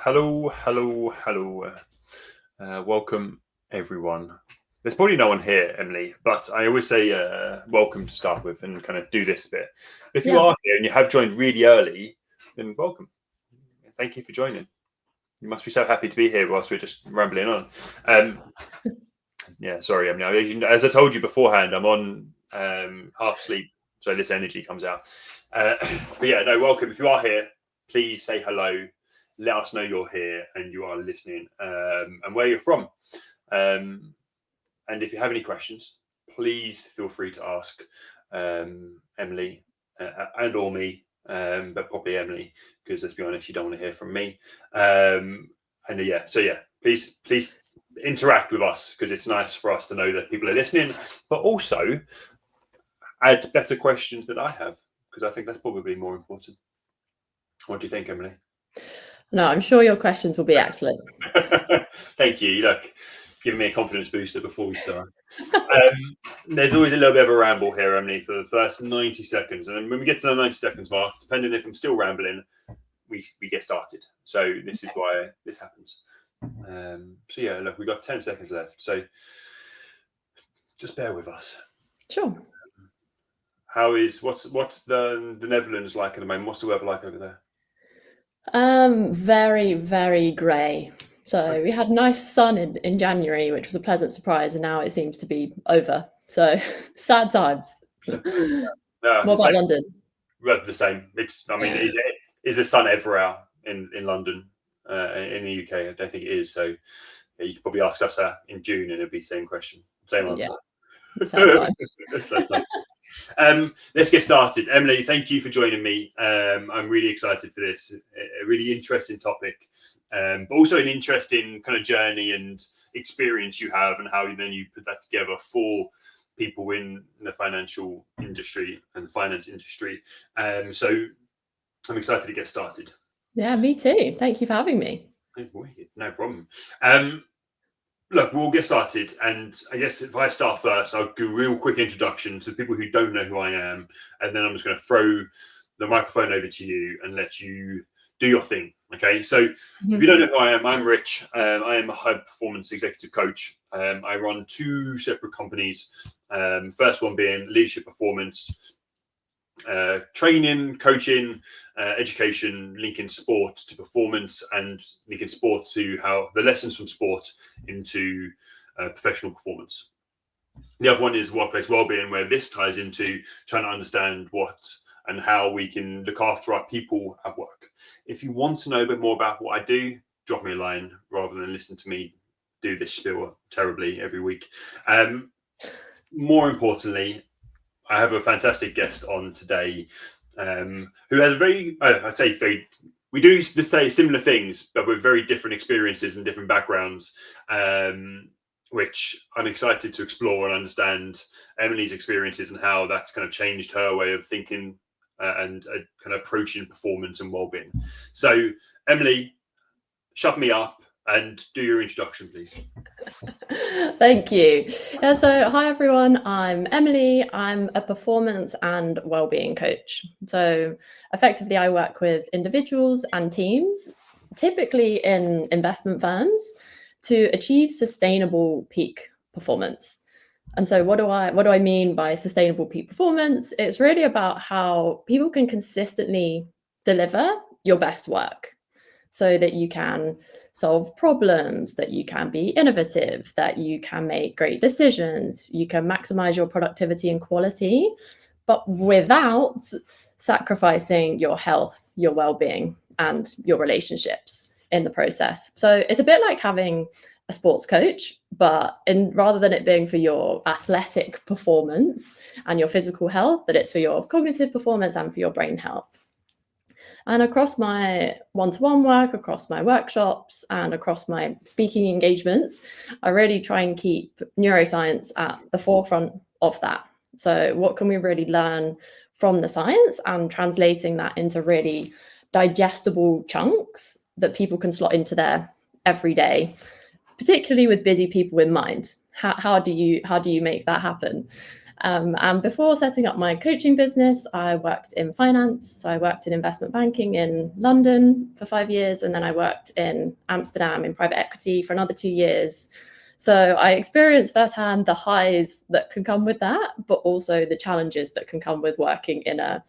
Hello. Welcome, everyone. There's probably no one here, Emily, but I always say welcome to start with and kind of do this bit. If you are here and you have joined really early, then welcome. Thank you for joining. You must be so happy to be here whilst we're just rambling on. Sorry, Emily. As I told you beforehand, I'm on half sleep, so this energy comes out. Welcome. If you are here, please say hello. Let us know you're here and you are listening and where you're from. And if you have any questions, please feel free to ask Emily and or me, but probably Emily, because let's be honest, you don't want to hear from me. Please interact with us, because it's nice for us to know that people are listening, but also add better questions that I have, because I think that's probably more important. What do you think, Emily? No, I'm sure your questions will be excellent. Thank you. Look, giving me a confidence booster before we start. There's always a little bit of a ramble here, Emily, for the first 90 seconds. And when we get to the 90 seconds mark, depending if I'm still rambling, we get started. So this is why this happens. Look, we've got 10 seconds left. So just bear with us. Sure. What's the Netherlands like at the moment? What's the weather like over there? Very, very grey. So we had nice sun in January, which was a pleasant surprise, and now it seems to be over. So sad times. What about London? The same. Is the sun ever out in London? In the UK, I don't think it is. So you could probably ask us that in June, and it'd be the same question, same answer. Yeah. Sad times. Let's get started. Emily, thank you for joining me. I'm really excited for this. A really interesting topic, but also an interesting kind of journey and experience you have, and how then you put that together for people in the financial industry and the finance industry. So I'm excited to get started. Yeah, me too. Thank you for having me. No problem. Look, we'll get started, and I guess if I start first, I'll do a real quick introduction to people who don't know who I am, and then I'm just going to throw the microphone over to you and let you do your thing. Okay, so if you don't know who I am, I'm Rich. I am a high performance executive coach. I run two separate companies. First one being leadership performance, training, coaching, education, linking sport to performance, and linking sport to how the lessons from sport into professional performance. The other one is workplace wellbeing, where this ties into trying to understand what and how we can look after our people at work. If you want to know a bit more about what I do, drop me a line rather than listen to me do this spiel terribly every week. More importantly, I have a fantastic guest on today who has we do say similar things, but with very different experiences and different backgrounds, which I'm excited to explore and understand Emily's experiences and how that's kind of changed her way of thinking and kind of approaching performance and well-being. So, Emily, shut me up and do your introduction, please. Thank you. Yeah, so hi everyone, I'm Emily. I'm a performance and wellbeing coach. So effectively I work with individuals and teams, typically in investment firms, to achieve sustainable peak performance. And so what do I mean by sustainable peak performance? It's really about how people can consistently deliver your best work, so that you can solve problems, that you can be innovative, that you can make great decisions, you can maximize your productivity and quality, but without sacrificing your health, your well-being, and your relationships in the process. So it's a bit like having a sports coach, but rather than it being for your athletic performance and your physical health, that it's for your cognitive performance and for your brain health. And across my one-to-one work, across my workshops, and across my speaking engagements, I really try and keep neuroscience at the forefront of that. So what can we really learn from the science, and translating that into really digestible chunks that people can slot into their everyday, particularly with busy people in mind. How do you make that happen? And before setting up my coaching business, I worked in finance. So I worked in investment banking in London for 5 years, and then I worked in Amsterdam in private equity for another 2 years. So I experienced firsthand the highs that can come with that, but also the challenges that can come with working in a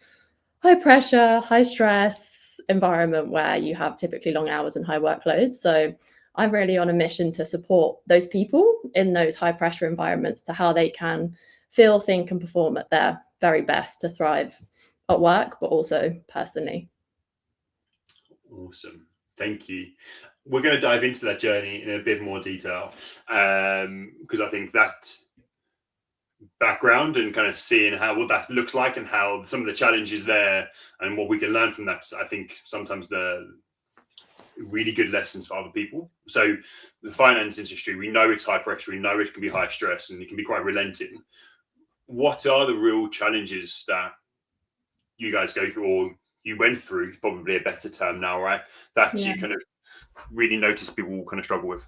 high pressure, high stress environment where you have typically long hours and high workloads. So I'm really on a mission to support those people in those high pressure environments to how they can feel, think, and perform at their very best to thrive at work, but also personally. Awesome. Thank you. We're going to dive into that journey in a bit more detail because I think that background and kind of seeing what that looks like and how some of the challenges there and what we can learn from that, I think sometimes the really good lessons for other people. So the finance industry, we know it's high pressure, we know it can be high stress, and it can be quite relenting. What are the real challenges that you guys go through, or you went through, probably a better term now, right? That you kind of really notice people kind of struggle with?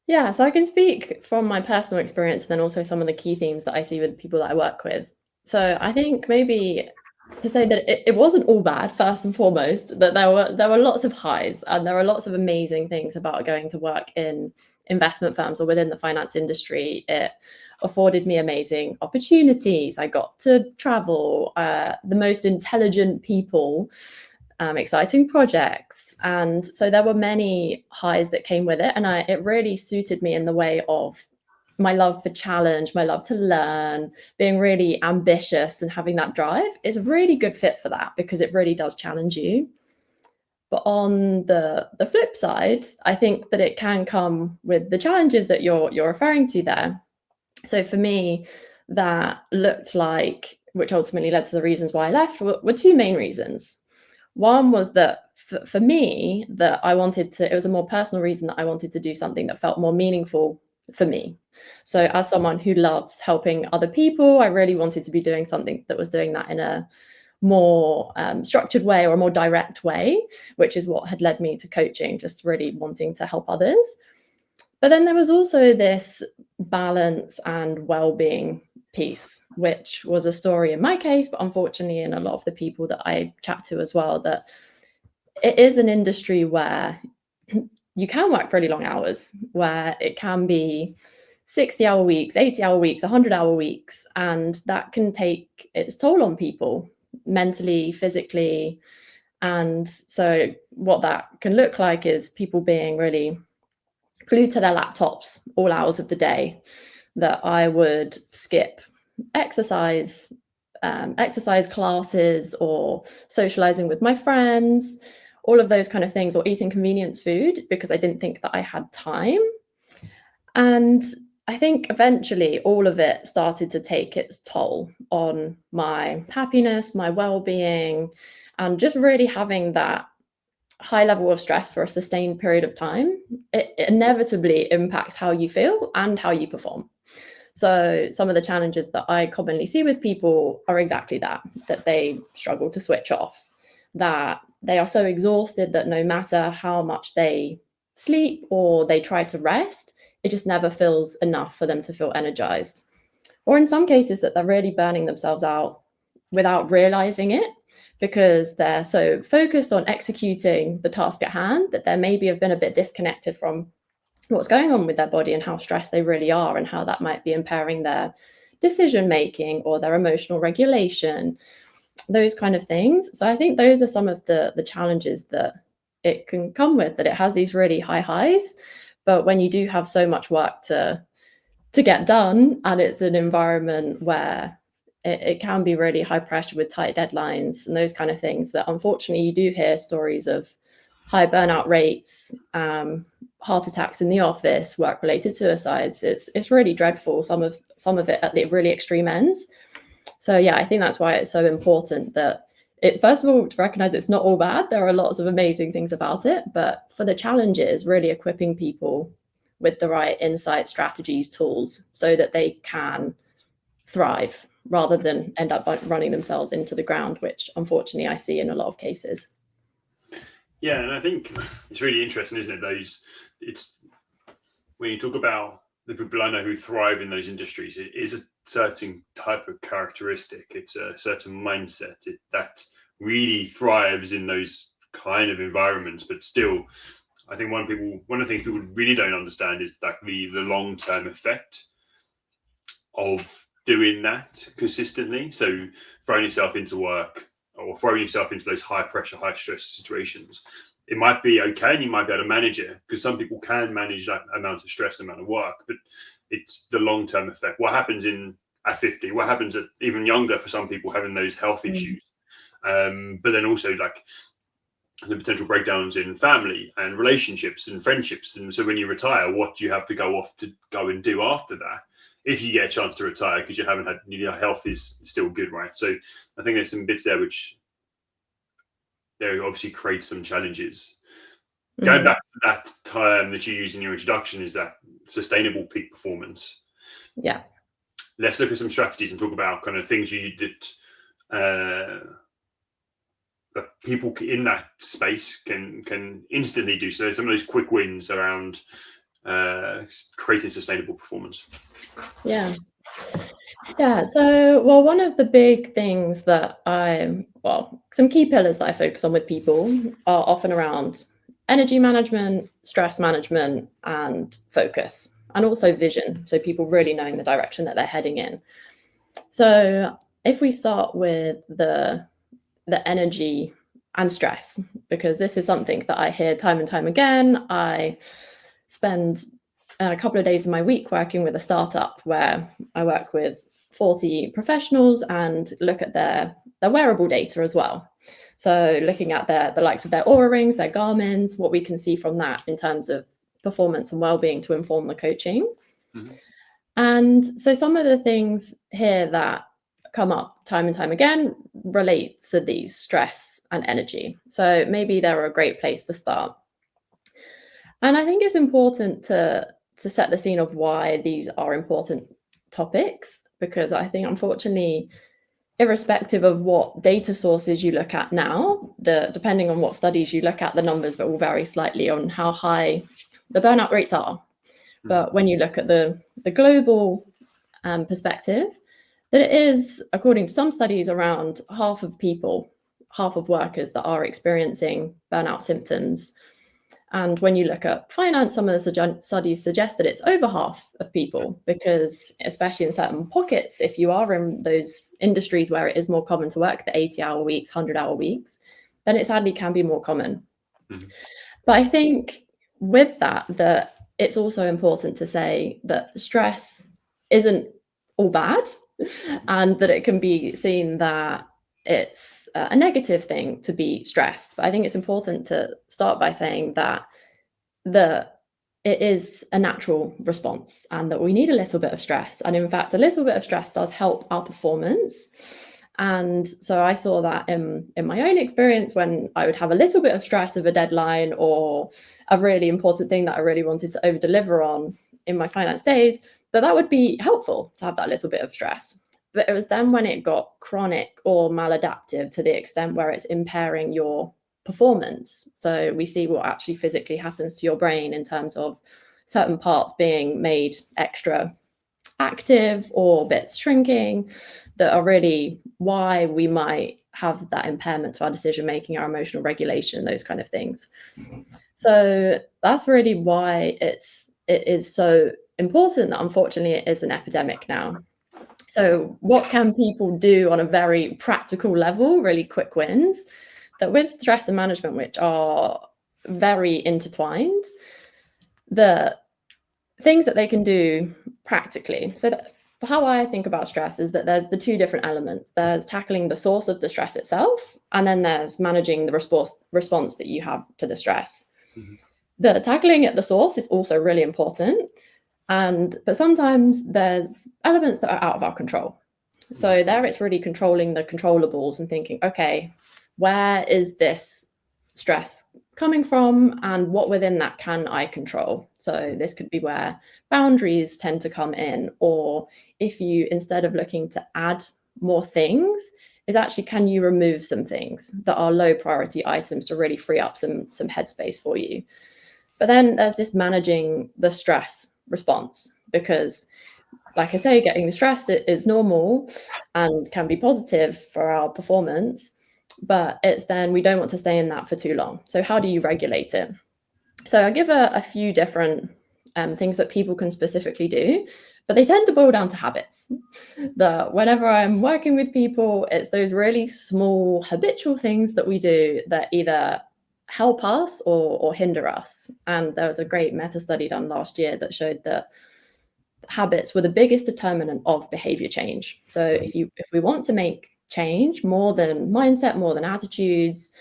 Yeah, so I can speak from my personal experience and then also some of the key themes that I see with people that I work with. So I think maybe to say that it wasn't all bad, first and foremost, that there were lots of highs and there are lots of amazing things about going to work in investment firms or within the finance industry. It afforded me amazing opportunities. I got to travel, the most intelligent people, exciting projects. And so there were many highs that came with it. And it really suited me in the way of my love for challenge, my love to learn, being really ambitious and having that drive is a really good fit for that because it really does challenge you. But on the flip side, I think that it can come with the challenges that you're referring to there. So for me, that looked like, which ultimately led to the reasons why I left, were two main reasons. One was that for me, that I wanted to, it was a more personal reason that I wanted to do something that felt more meaningful for me. So as someone who loves helping other people, I really wanted to be doing something that was doing that in a more structured way or a more direct way, which is what had led me to coaching, just really wanting to help others. But then there was also this balance and well-being piece, which was a story in my case, but unfortunately in a lot of the people that I chat to as well, that it is an industry where you can work really long hours, where it can be 60-hour weeks, 80-hour weeks, 100-hour weeks, and that can take its toll on people mentally, physically. And so what that can look like is people being really glued to their laptops all hours of the day, that I would skip exercise classes or socializing with my friends, all of those kind of things, or eating convenience food because I didn't think that I had time. And I think eventually all of it started to take its toll on my happiness, my well-being, and just really having that high level of stress for a sustained period of time. It inevitably impacts how you feel and how you perform. So some of the challenges that I commonly see with people are exactly that they struggle to switch off, that they are so exhausted that no matter how much they sleep or they try to rest, it just never feels enough for them to feel energized. Or in some cases that they're really burning themselves out without realizing it because they're so focused on executing the task at hand that they maybe have been a bit disconnected from what's going on with their body and how stressed they really are and how that might be impairing their decision making or their emotional regulation, those kind of things. So I think those are some of the challenges that it can come with, that it has these really high highs, but when you do have so much work to get done and it's an environment where it can be really high pressure with tight deadlines and those kind of things, that unfortunately you do hear stories of high burnout rates, heart attacks in the office, work-related suicides. It's really dreadful, some of it at the really extreme ends. So yeah, I think that's why it's so important that it, first of all, to recognize it's not all bad. There are lots of amazing things about it, but for the challenges, really equipping people with the right insight, strategies, tools, so that they can thrive rather than end up running themselves into the ground, which unfortunately I see in a lot of cases. Yeah, and I think it's really interesting, isn't it? It's when you talk about the people I know who thrive in those industries, it is certain type of characteristic. It's a certain mindset that really thrives in those kind of environments. But still, I think one of the things people really don't understand is that the long-term effect of doing that consistently. So throwing yourself into work or throwing yourself into those high pressure, high stress situations, it might be okay and you might be able to manage it, because some people can manage that amount of stress, amount of work, but it's the long-term effect. What happens at 50, what happens at even younger for some people having those health issues, but then also like the potential breakdowns in family and relationships and friendships. And so when you retire, what do you have to go and do after that, if you get a chance to retire, because you haven't had, your health is still good, right? So I think there's some bits there which there obviously create some challenges. Going back to that term that you use in your introduction, is that sustainable peak performance. Yeah. Let's look at some strategies and talk about kind of things you did that people in that space can instantly do. So some of those quick wins around creating sustainable performance. Yeah. So, well, one of the big things that some key pillars that I focus on with people are often around energy management, stress management, and focus, and also vision. So people really knowing the direction that they're heading in. So if we start with the energy and stress, because this is something that I hear time and time again. I spend a couple of days of my week working with a startup where I work with 40 professionals and look at their wearable data as well. So looking at the likes of their Oura rings, their Garmins, what we can see from that in terms of performance and well-being to inform the coaching. And so some of the things here that come up time and time again relate to these stress and energy. So maybe they're a great place to start. And I think it's important to set the scene of why these are important topics, because I think, unfortunately, irrespective of what data sources you look at now, depending on what studies you look at, the numbers will vary slightly on how high the burnout rates are. But when you look at the global perspective, that it is, according to some studies, around half of workers that are experiencing burnout symptoms. And when you look at finance, some of the studies suggest that it's over half of people, because especially in certain pockets, if you are in those industries where it is more common to work the 80-hour weeks, 100-hour weeks, then it sadly can be more common. But I think with that it's also important to say that stress isn't all bad, and that it can be seen that it's a negative thing to be stressed. But I think it's important to start by saying that it is a natural response, and that we need a little bit of stress. And in fact, a little bit of stress does help our performance. And so I saw that in my own experience, when I would have a little bit of stress of a deadline or a really important thing that I really wanted to over deliver on in my finance days, that would be helpful to have that little bit of stress. But it was then when it got chronic or maladaptive to the extent where it's impairing your performance. So we see what actually physically happens to your brain in terms of certain parts being made extra active or bits shrinking, that are really why we might have that impairment to our decision making, our emotional regulation, those kind of things. So that's really why it is so important that, unfortunately, it is an epidemic now. So what can people do on a very practical level, really quick wins, that with stress and management, which are very intertwined, the things that they can do practically? So how I think about stress is that there's the two different elements. There's tackling the source of the stress itself, and then there's managing the response that you have to the stress. The tackling at the source is also really important. But sometimes there's elements that are out of our control. So there it's really controlling the controllables and thinking, okay, where is this stress coming from, and what within that can I control? So this could be where boundaries tend to come in, or if you, instead of looking to add more things, is actually, can you remove some things that are low priority items to really free up some headspace for you? But then there's this managing the stress response, because like I say, getting the stress is normal and can be positive for our performance, but it's then we don't want to stay in that for too long. So how do you regulate it? So I give a few different things that people can specifically do, but they tend to boil down to habits. Whenever I'm working with people, it's those really small habitual things that we do that either help us or hinder us. And there was a great meta study done last year that showed that habits were the biggest determinant of behavior change. So if we want to make change more than mindset, more than attitudes,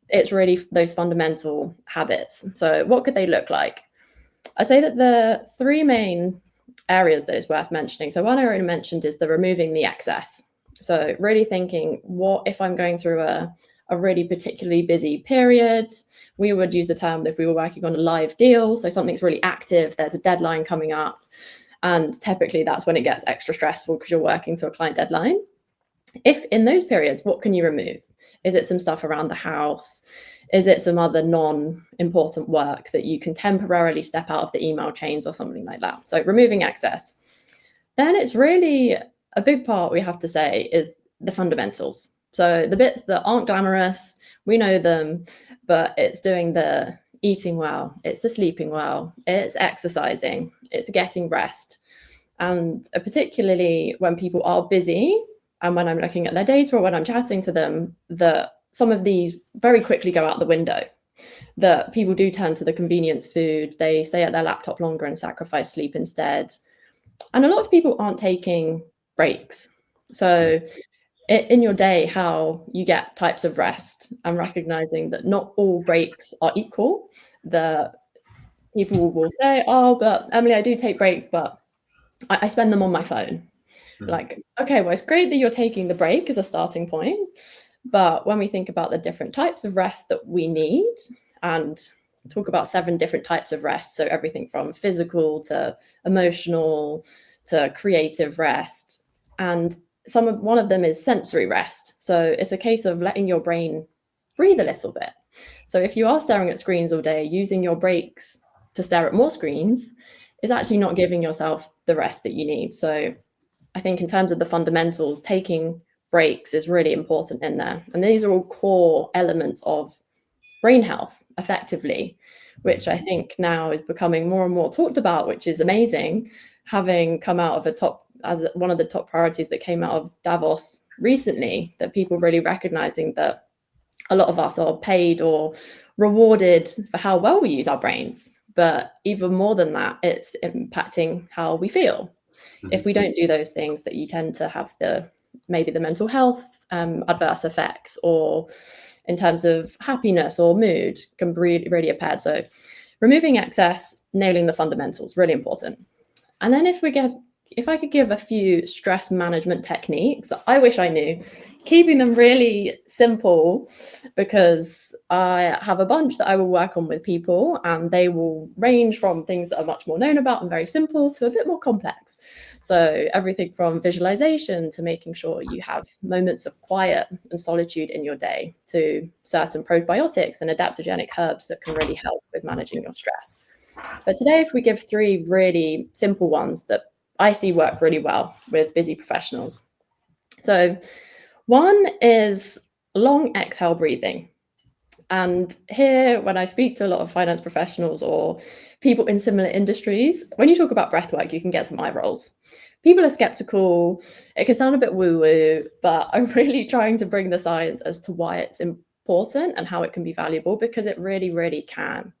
it's really those fundamental habits. So what could they look like? I'd say that the three main areas that is worth mentioning. So one I already mentioned is the removing the excess. So really thinking, what if I'm going through a really particularly busy period? We would use the term if we were working on a live deal. So something's really active, there's a deadline coming up. And typically that's when it gets extra stressful because you're working to a client deadline. If in those periods, what can you remove? Is it some stuff around the house? Is it some other non-important work that you can temporarily step out of the email chains or something like that? So removing excess. Then it's really a big part we have to say is the fundamentals. So the bits that aren't glamorous, we know them, but it's doing the eating well, it's the sleeping well, it's exercising, it's getting rest. And particularly when people are busy and when I'm looking at their data or when I'm chatting to them, that some of these very quickly go out the window, that people do turn to the convenience food, they stay at their laptop longer and sacrifice sleep instead. And a lot of people aren't taking breaks. So in your day, how you get types of rest and recognizing that not all breaks are equal. The people will say, oh, but Emily, I do take breaks, but I spend them on my phone. Like, okay, well, it's great that you're taking the break as a starting point. But when we think about the different types of rest that we need and talk about 7 different types of rest, so everything from physical to emotional to creative rest, and one of them is sensory rest. So it's a case of letting your brain breathe a little bit. So if you are staring at screens all day, using your breaks to stare at more screens is actually not giving yourself the rest that you need. So I think in terms of the fundamentals, taking breaks is really important in there. And these are all core elements of brain health effectively, which I think now is becoming more and more talked about, which is amazing, having come out of as one of the top priorities that came out of Davos recently, that people really recognizing that a lot of us are paid or rewarded for how well we use our brains. But even more than that, it's impacting how we feel. If we don't do those things, that you tend to have maybe the mental health adverse effects, or in terms of happiness or mood can be really impaired. So removing excess, nailing the fundamentals, really important. And then if I could give a few stress management techniques that I wish I knew, keeping them really simple, because I have a bunch that I will work on with people, and they will range from things that are much more known about and very simple to a bit more complex. So everything from visualization to making sure you have moments of quiet and solitude in your day, to certain probiotics and adaptogenic herbs that can really help with managing your stress. But today, if we give 3 really simple ones that I see work really well with busy professionals. So one is long exhale breathing. And here, when I speak to a lot of finance professionals or people in similar industries, when you talk about breath work, you can get some eye rolls. People are skeptical. It can sound a bit woo-woo, but I'm really trying to bring the science as to why it's important and how it can be valuable, because it really, really can.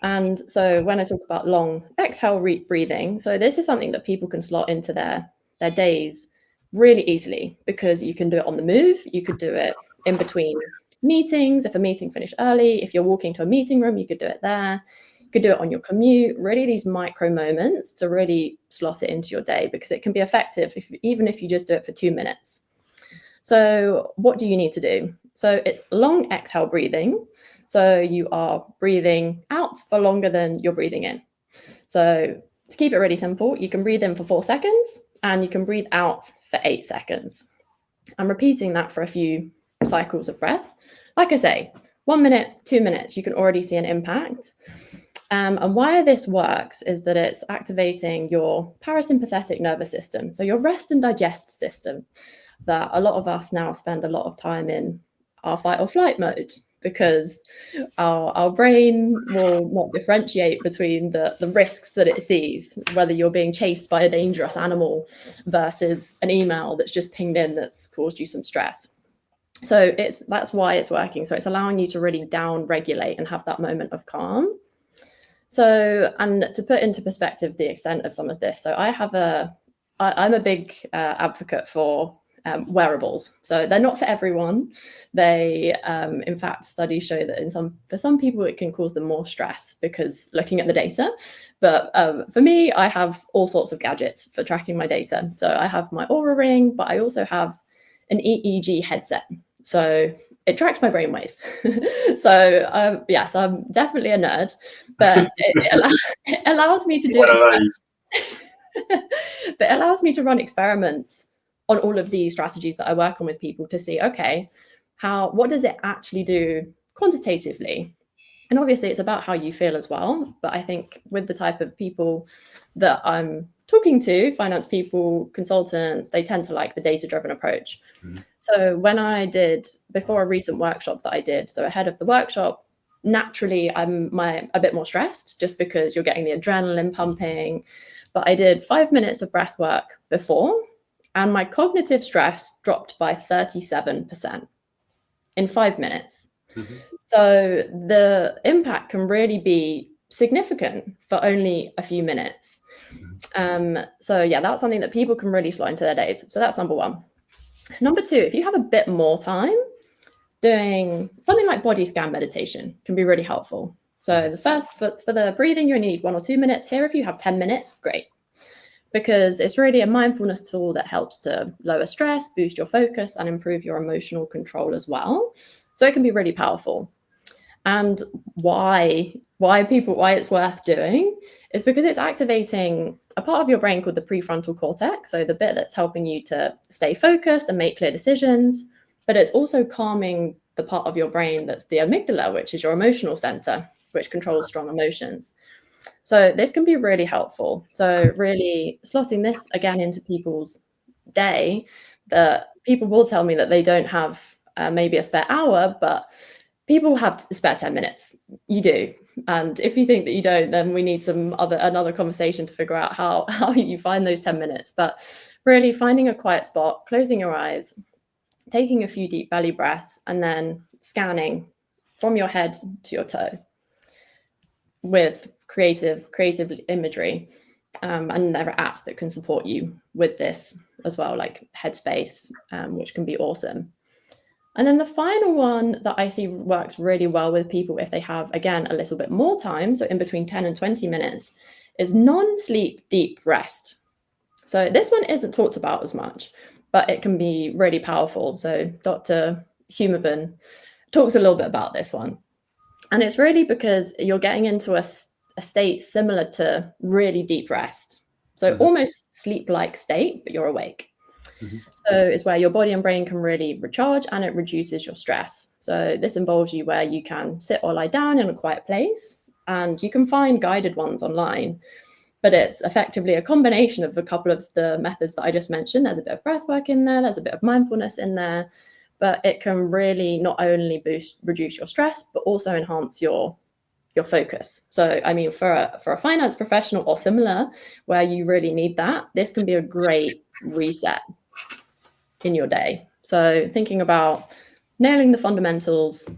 And so when I talk about long exhale breathing, so this is something that people can slot into their days really easily, because you can do it on the move. You could do it in between meetings. If a meeting finished early, if you're walking to a meeting room, you could do it there. You could do it on your commute, really these micro moments to really slot it into your day, because it can be effective even if you just do it for 2 minutes. So what do you need to do? So it's long exhale breathing. So you are breathing out for longer than you're breathing in. So to keep it really simple, you can breathe in for 4 seconds and you can breathe out for 8 seconds. I'm repeating that for a few cycles of breath. Like I say, 1 minute, 2 minutes, you can already see an impact. And why this works is that it's activating your parasympathetic nervous system, so your rest and digest system, that a lot of us now spend a lot of time in our fight or flight mode, because our brain will not differentiate between the risks that it sees, whether you're being chased by a dangerous animal versus an email that's just pinged in that's caused you some stress. So that's why it's working. So it's allowing you to really down regulate and have that moment of calm. So, and to put into perspective the extent of some of this, so I'm a big advocate for wearables. So they're not for everyone. They, in fact, studies show that for some people it can cause them more stress because looking at the data. But for me, I have all sorts of gadgets for tracking my data. So I have my Aura Ring, but I also have an EEG headset. So it tracks my brainwaves. So yes, I'm definitely a nerd, but it allows me to do but it allows me to run experiments on all of these strategies that I work on with people to see, okay, what does it actually do quantitatively? And obviously it's about how you feel as well. But I think with the type of people that I'm talking to, finance people, consultants, they tend to like the data-driven approach. Mm-hmm. So before a recent workshop that I did, so ahead of the workshop, naturally I'm a bit more stressed just because you're getting the adrenaline pumping. But I did 5 minutes of breath work before, and my cognitive stress dropped by 37% in 5 minutes. Mm-hmm. So the impact can really be significant for only a few minutes. So yeah, that's something that people can really slot into their days. So that's number one. Number two, if you have a bit more time, doing something like body scan meditation can be really helpful. So the first, for the breathing, you only need 1 or 2 minutes. Here, if you have 10 minutes, great. Because it's really a mindfulness tool that helps to lower stress, boost your focus, and improve your emotional control as well. So it can be really powerful. And why it's worth doing is because it's activating a part of your brain called the prefrontal cortex, so the bit that's helping you to stay focused and make clear decisions, but it's also calming the part of your brain that's the amygdala, which is your emotional center, which controls strong emotions. So this can be really helpful. So really slotting this again into people's day, that people will tell me that they don't have maybe a spare hour, but people have a spare 10 minutes. You do. And if you think that you don't, then we need another conversation to figure out how you find those 10 minutes. But really finding a quiet spot, closing your eyes, taking a few deep belly breaths, and then scanning from your head to your toe with creative imagery. And there are apps that can support you with this as well, like Headspace, which can be awesome. And then the final one that I see works really well with people if they have, again, a little bit more time, so in between 10 and 20 minutes, is non-sleep deep rest. So this one isn't talked about as much, but it can be really powerful. So Dr. Humerman talks a little bit about this one. And it's really because you're getting into a state similar to really deep rest. So almost sleep-like state, but you're awake. Mm-hmm. So it's where your body and brain can really recharge, and it reduces your stress. So this involves you where you can sit or lie down in a quiet place, and you can find guided ones online. But it's effectively a combination of a couple of the methods that I just mentioned. There's a bit of breath work in there, there's a bit of mindfulness in there, but it can really not only reduce your stress, but also enhance your focus. So, I mean, for a finance professional or similar, where you really need that, this can be a great reset in your day. So thinking about nailing the fundamentals,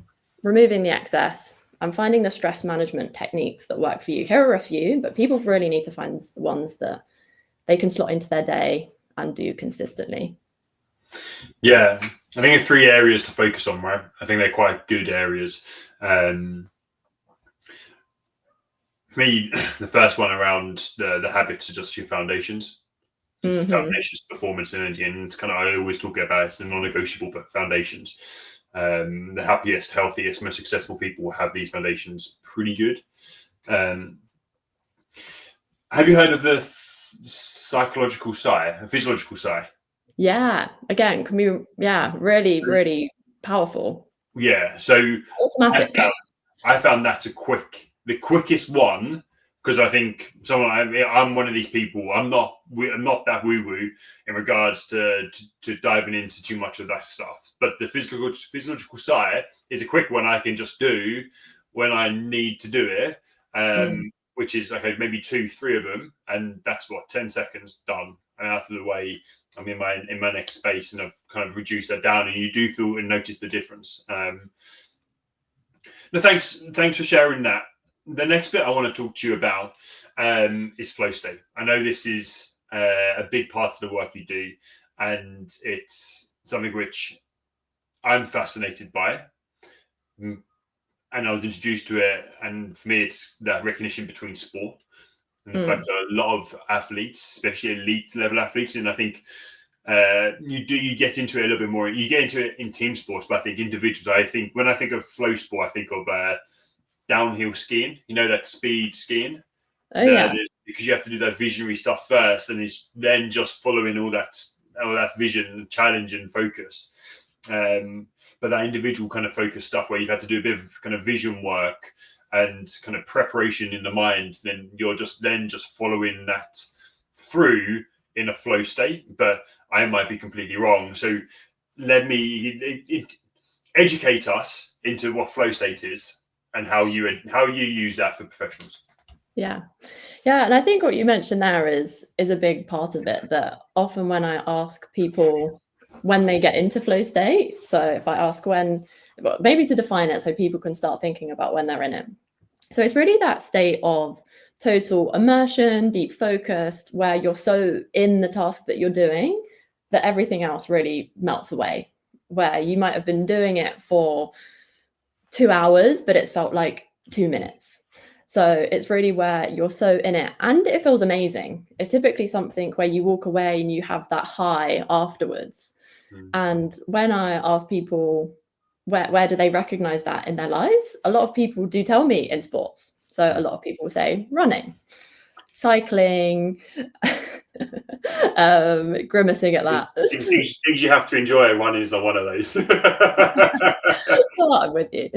removing the excess, and finding the stress management techniques that work for you. Here are a few, but people really need to find the ones that they can slot into their day and do consistently. Yeah, I think there are 3 areas to focus on, right? I think they're quite good areas. For me, the first one around the habits are just your foundations. Mm-hmm. Foundations, performance, energy, and kind of I always talk about it's the non-negotiable foundations. The happiest, healthiest, most successful people will have these foundations pretty good. Have you heard of the physiological sigh? Yeah, again, can be really powerful. Yeah, so automatic. I found that a quick the quickest one, because I think I'm one of these people. I'm not that woo-woo in regards to diving into too much of that stuff. But the physiological side is a quick one I can just do when I need to do it, which is okay, maybe 2-3 of them, and that's 10 seconds done and out of the way. I'm in my next space, and I've kind of reduced that down, and you do feel and notice the difference. No, thanks for sharing that. The next bit I want to talk to you about is flow state. I know this is a big part of the work you do, and it's something which I'm fascinated by. And I was introduced to it, and for me, it's that recognition between sport and the fact that a lot of athletes, especially elite level athletes, and I think you get into it a little bit more. You get into it in team sports, but I think individuals. When I think of flow sport, I think of downhill skiing, that speed skiing. Because you have to do that visionary stuff first, and it's then just following all that vision, challenge, and focus. But that individual kind of focus stuff where you've had to do a bit of kind of vision work and kind of preparation in the mind, then you're just following that through in a flow state. But I might be completely wrong. So let me educate us into what flow state is and how you use that for professionals. Yeah, and I think what you mentioned there is a big part of it, that often when I ask people when they get into flow state, so if I ask when, maybe to define it so people can start thinking about when they're in it. So it's really that state of total immersion, deep focused, where you're so in the task that you're doing that everything else really melts away, where you might have been doing it for 2 hours, but it's felt like 2 minutes. So it's really where you're so in it and it feels amazing. It's typically something where you walk away and you have that high afterwards. And when I ask people where do they recognize that in their lives, a lot of people do tell me in sports. So a lot of people say running, cycling, grimacing at that. Things you have to enjoy. One is not one of those. Well, I'm with you.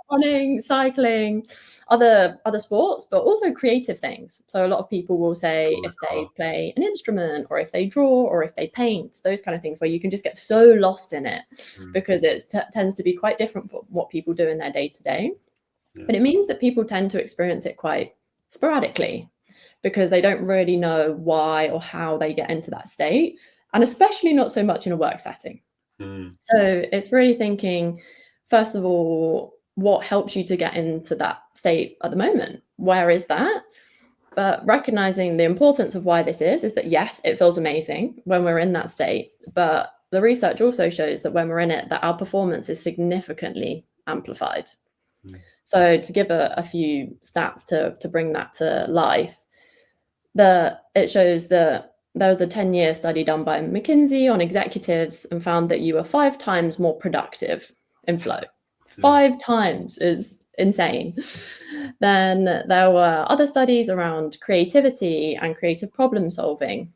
Running, cycling, other sports, but also creative things. So a lot of people will say if they play an instrument, or if they draw, or if they paint, those kind of things where you can just get so lost in it because it tends to be quite different from what people do in their day to day. But it means that people tend to experience it quite sporadically because they don't really know why or how they get into that state, and especially not so much in a work setting. So it's really thinking, first of all, what helps you to get into that state at the moment? Where is that? But recognizing the importance of why this is that, yes, it feels amazing when we're in that state. But the research also shows that when we're in it, that our performance is significantly amplified. So to give a few stats to bring that to life, it shows that there was a 10-year study done by McKinsey on executives and found that you were 5 times more productive in flow. 5 times is insane. Then there were other studies around creativity and creative problem solving,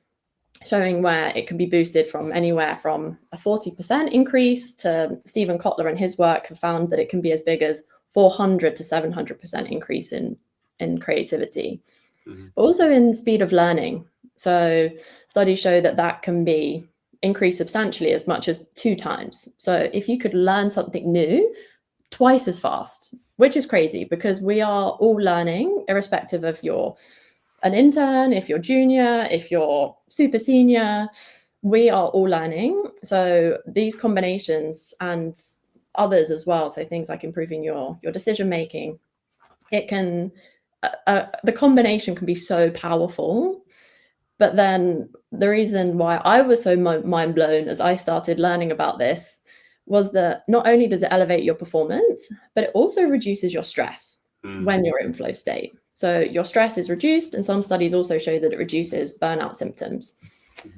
showing where it can be boosted from anywhere from a 40% increase to Stephen Kotler and his work have found that it can be as big as 400 to 700% increase in creativity, but also in speed of learning. So studies show that can be increased substantially as much as 2 times. So if you could learn something new twice as fast, which is crazy because we are all learning, irrespective of you're an intern, if you're junior, if you're super senior, we are all learning. So these combinations and others as well, so things like improving your decision making, it can the combination can be so powerful. But then the reason why I was so mind blown as I started learning about this was that not only does it elevate your performance, but it also reduces your stress when you're in flow state. So your stress is reduced, and some studies also show that it reduces burnout symptoms.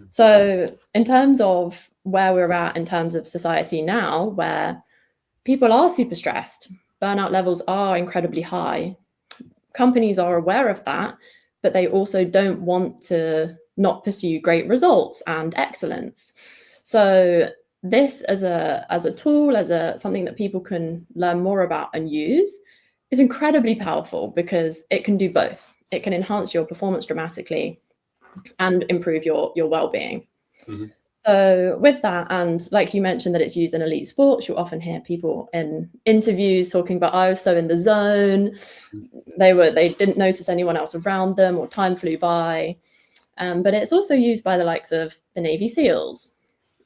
So in terms of where we're at in terms of society now, where people are super stressed, burnout levels are incredibly high. Companies are aware of that, but they also don't want to not pursue great results and excellence. So this as a tool, as something that people can learn more about and use, is incredibly powerful because it can do both. It can enhance your performance dramatically and improve your well-being. Mm-hmm. So with that, and like you mentioned that it's used in elite sports, you'll often hear people in interviews talking about, I was so in the zone, they didn't notice anyone else around them, or time flew by. But it's also used by the likes of the Navy SEALs,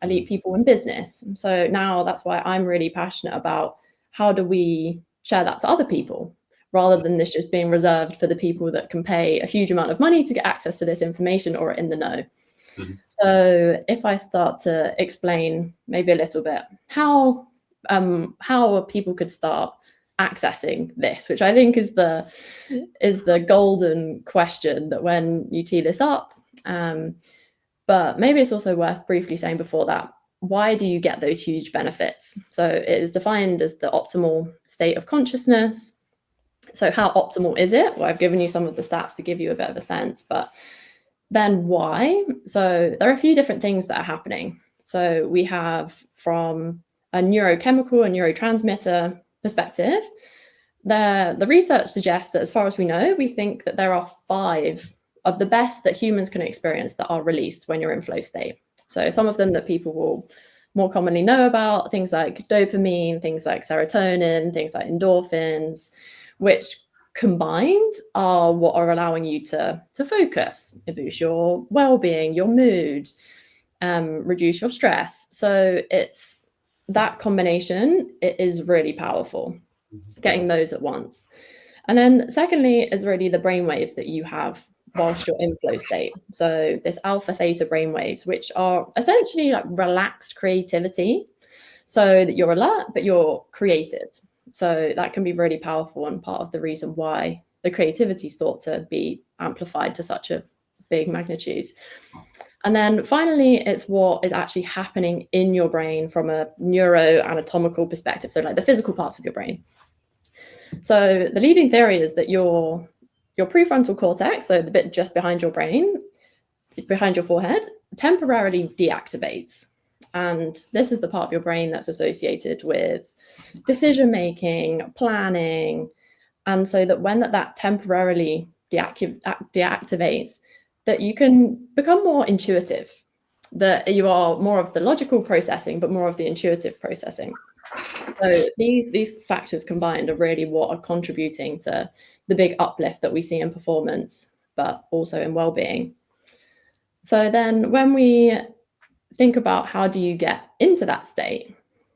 elite people in business. So now that's why I'm really passionate about how do we share that to other people, rather than this just being reserved for the people that can pay a huge amount of money to get access to this information or are in the know. Mm-hmm. So if I start to explain maybe a little bit how people could start accessing this, which I think is the golden question that when you tee this up. But maybe it's also worth briefly saying before that, why do you get those huge benefits? So it is defined as the optimal state of consciousness. So how optimal is it? Well, I've given you some of the stats to give you a bit of a sense, but then why? So there are a few different things that are happening. So we have, from a neurochemical and neurotransmitter perspective, the research suggests that, as far as we know, we think that there are 5 of the best that humans can experience that are released when you're in flow state. So some of them that people will more commonly know about, things like dopamine, things like serotonin, things like endorphins, which combined are what are allowing you to focus, boost your well-being, your mood, reduce your stress. So it's that combination, it is really powerful, getting those at once. And then secondly is really the brainwaves that you have whilst you're in flow state. So this alpha theta brainwaves, which are essentially like relaxed creativity, so that you're alert, but you're creative. So that can be really powerful, and part of the reason why the creativity is thought to be amplified to such a big magnitude. And then finally, it's what is actually happening in your brain from a neuroanatomical perspective, so like the physical parts of your brain. So the leading theory is that your prefrontal cortex, so the bit just behind your brain, behind your forehead, temporarily deactivates. And this is the part of your brain that's associated with decision-making, planning. And so that when that temporarily deactivates, that you can become more intuitive, that you are more of the logical processing, but more of the intuitive processing. So these factors combined are really what are contributing to the big uplift that we see in performance, but also in well-being. So then when we think about how do you get into that state,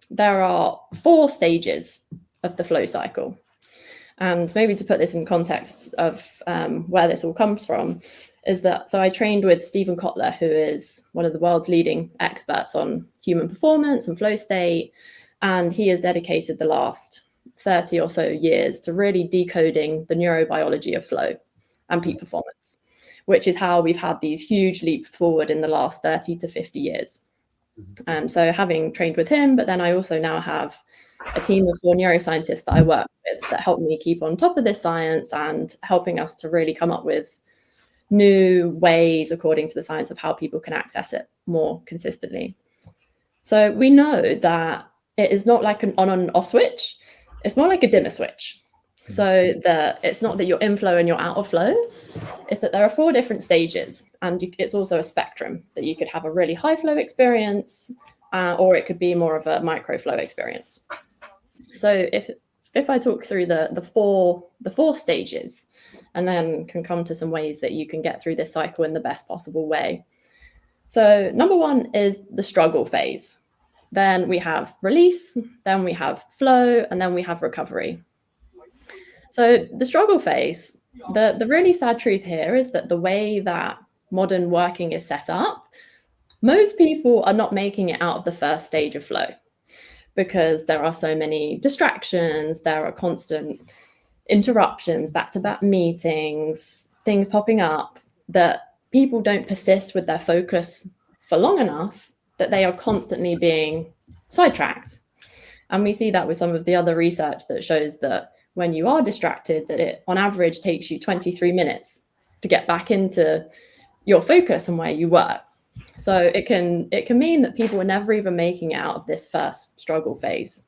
there are 4 stages of the flow cycle. And maybe to put this in context of where this all comes from, is that, so I trained with Stephen Kotler, who is one of the world's leading experts on human performance and flow state. And he has dedicated the last 30 or so years to really decoding the neurobiology of flow and peak performance, which is how we've had these huge leaps forward in the last 30 to 50 years. So having trained with him, but then I also now have a team of 4 neuroscientists that I work with that help me keep on top of this science and helping us to really come up with new ways according to the science of how people can access it more consistently. So we know that it is not like an on and off switch. It's more like a dimmer switch. So it's not that you're in flow and you're out of flow. It's that there are 4 different stages, and it's also a spectrum that you could have a really high flow experience, or it could be more of a micro flow experience. So if I talk through the four stages, and then can come to some ways that you can get through this cycle in the best possible way. So number 1 is the struggle phase. Then we have release, then we have flow, and then we have recovery. So the struggle phase, the really sad truth here is that the way that modern working is set up, most people are not making it out of the first stage of flow because there are so many distractions, there are constant interruptions, back-to-back meetings, things popping up, that people don't persist with their focus for long enough, that they are constantly being sidetracked. And we see that with some of the other research that shows that when you are distracted, that it on average takes you 23 minutes to get back into your focus and where you were. So it can mean that people are never even making it out of this first struggle phase.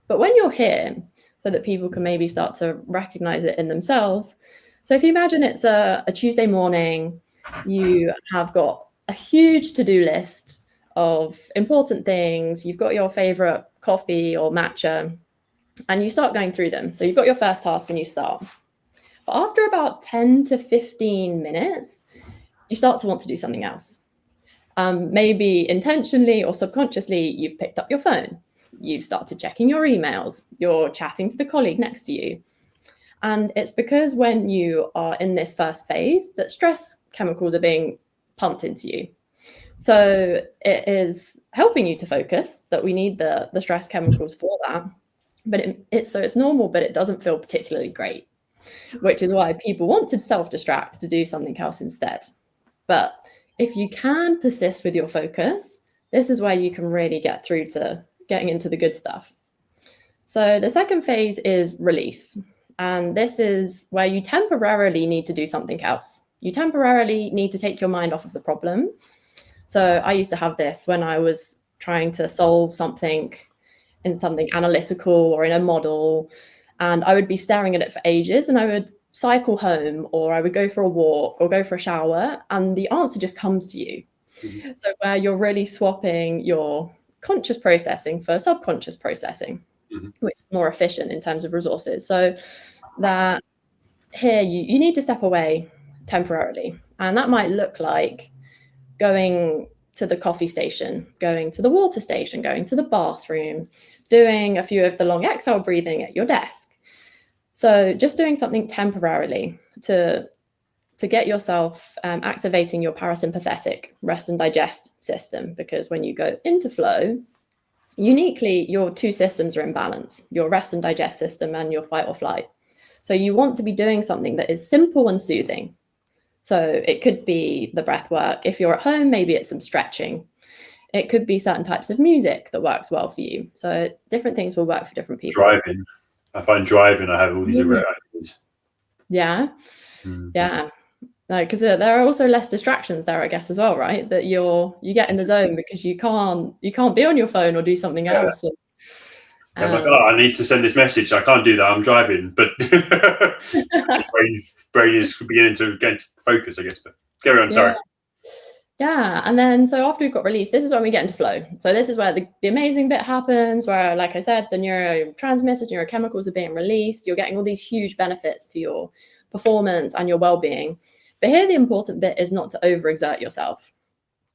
But when you're here, so that people can maybe start to recognize it in themselves. So if you imagine it's a Tuesday morning, you have got a huge to-do list of important things, you've got your favorite coffee or matcha, and you start going through them. So you've got your first task and you start. But after about 10 to 15 minutes, you start to want to do something else. Maybe intentionally or subconsciously, you've picked up your phone. You've started checking your emails. You're chatting to the colleague next to you. And it's because when you are in this first phase that stress chemicals are being pumped into you. So it is helping you to focus, that we need the stress chemicals for that. But it's normal, but it doesn't feel particularly great, which is why people want to self-distract to do something else instead. But if you can persist with your focus, this is where you can really get through to getting into the good stuff. So the second phase is release. And this is where you temporarily need to do something else. You temporarily need to take your mind off of the problem. So I used to have this when I was trying to solve something in something analytical or in a model, and I would be staring at it for ages, and I would cycle home, or I would go for a walk or go for a shower, and the answer just comes to you. Mm-hmm. So where you're really swapping your conscious processing for subconscious processing, mm-hmm. which is more efficient in terms of resources. So that here you need to step away temporarily, and that might look like going to the coffee station, going to the water station, going to the bathroom, doing a few of the long exhale breathing at your desk. So just doing something temporarily to get yourself activating your parasympathetic rest and digest system, because when you go into flow, uniquely, your two systems are in balance, your rest and digest system and your fight or flight. So you want to be doing something that is simple and soothing. So it could be the breath work. If you're at home, maybe it's some stretching. It could be certain types of music that works well for you. So different things will work for different people. Driving. I find driving, I have all these ideas. Yeah. Mm-hmm. Yeah. No, because there are also less distractions there, I guess, as well, right? That you get in the zone because you can't be on your phone or do something else. I'm like, I need to send this message. I can't do that. I'm driving, but brain is beginning to get focus, I guess. But carry on. Sorry. Yeah, and then so after we've got release, this is when we get into flow. So this is where the amazing bit happens, where, like I said, the neurotransmitters, neurochemicals are being released. You're getting all these huge benefits to your performance and your well-being. But here, the important bit is not to overexert yourself.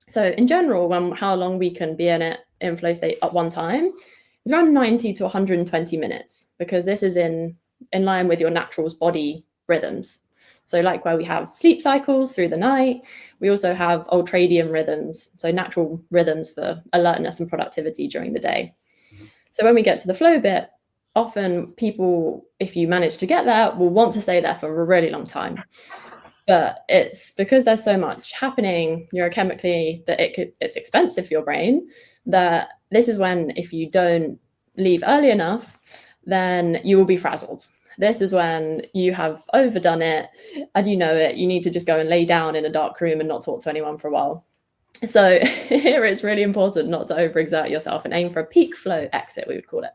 So in general, how long we can be in flow state at one time is around 90 to 120 minutes, because this is in line with your natural body rhythms. So like where we have sleep cycles through the night, we also have ultradian rhythms, so natural rhythms for alertness and productivity during the day. Mm-hmm. So when we get to the flow bit, often people, if you manage to get there, will want to stay there for a really long time. But it's because there's so much happening neurochemically that it's expensive for your brain, that this is when, if you don't leave early enough, then you will be frazzled. This is when you have overdone it and you know it. You need to just go and lay down in a dark room and not talk to anyone for a while. So here it's really important not to overexert yourself and aim for a peak flow exit, we would call it.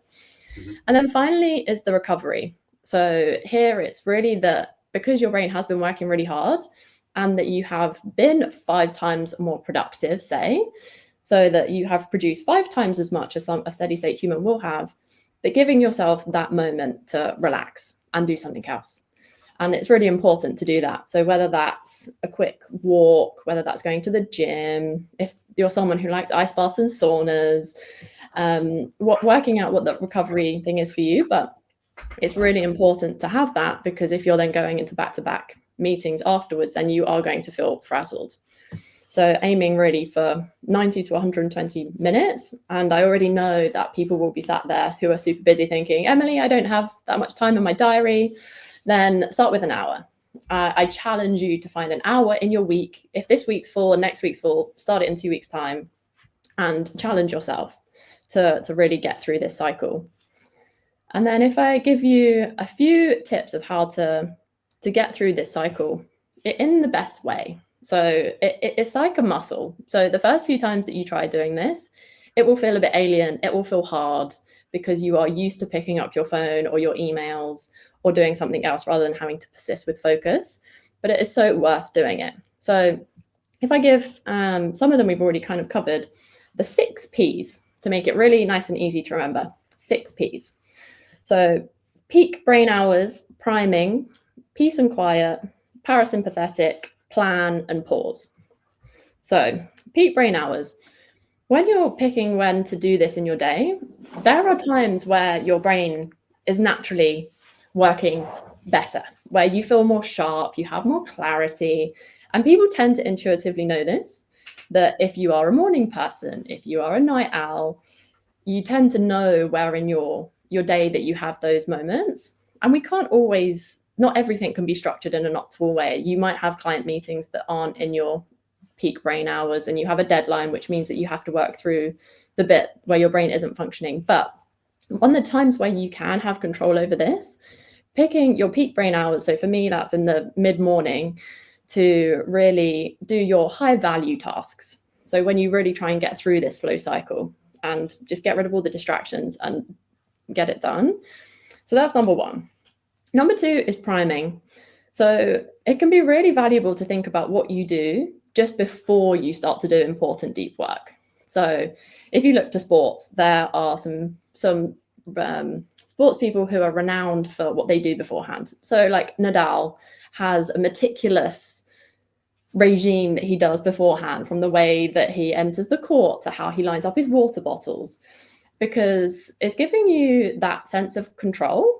Mm-hmm. And then finally is the recovery. So here it's really that because your brain has been working really hard and that you have been 5 times more productive, say, so that you have produced 5 times as much as a steady state human will have, but giving yourself that moment to relax and do something else. And it's really important to do that. So whether that's a quick walk, whether that's going to the gym, if you're someone who likes ice baths and saunas, working out what the recovery thing is for you. But it's really important to have that, because if you're then going into back-to-back meetings afterwards, then you are going to feel frazzled. So aiming really for 90 to 120 minutes. And I already know that people will be sat there who are super busy thinking, Emily, I don't have that much time in my diary. Then start with an hour. I challenge you to find an hour in your week. If this week's full and next week's full, start it in 2 weeks' time and challenge yourself to really get through this cycle. And then if I give you a few tips of how to get through this cycle in the best way. So it's like a muscle. So the first few times that you try doing this, it will feel a bit alien. It will feel hard. because you are used to picking up your phone or your emails or doing something else rather than having to persist with focus. But it is so worth doing it. So if I give some of them we've already kind of covered, the 6 Ps to make it really nice and easy to remember. 6 Ps. So peak brain hours, priming, peace and quiet, parasympathetic, plan, and pause. So peak brain hours. When you're picking when to do this in your day, there are times where your brain is naturally working better, where you feel more sharp, you have more clarity. And people tend to intuitively know this, that if you are a morning person, if you are a night owl, you tend to know where in your day that you have those moments. And we can't always, not everything can be structured in an optimal way. You might have client meetings that aren't in your peak brain hours and you have a deadline, which means that you have to work through the bit where your brain isn't functioning. But on the times where you can have control over this, picking your peak brain hours, so for me that's in the mid-morning, to really do your high value tasks. So when you really try and get through this flow cycle and just get rid of all the distractions and get it done. So that's number 1. Number 2 is priming. So it can be really valuable to think about what you do just before you start to do important deep work. So if you look to sports, there are some sports people who are renowned for what they do beforehand. So like Nadal has a meticulous regime that he does beforehand, from the way that he enters the court to how he lines up his water bottles, because it's giving you that sense of control.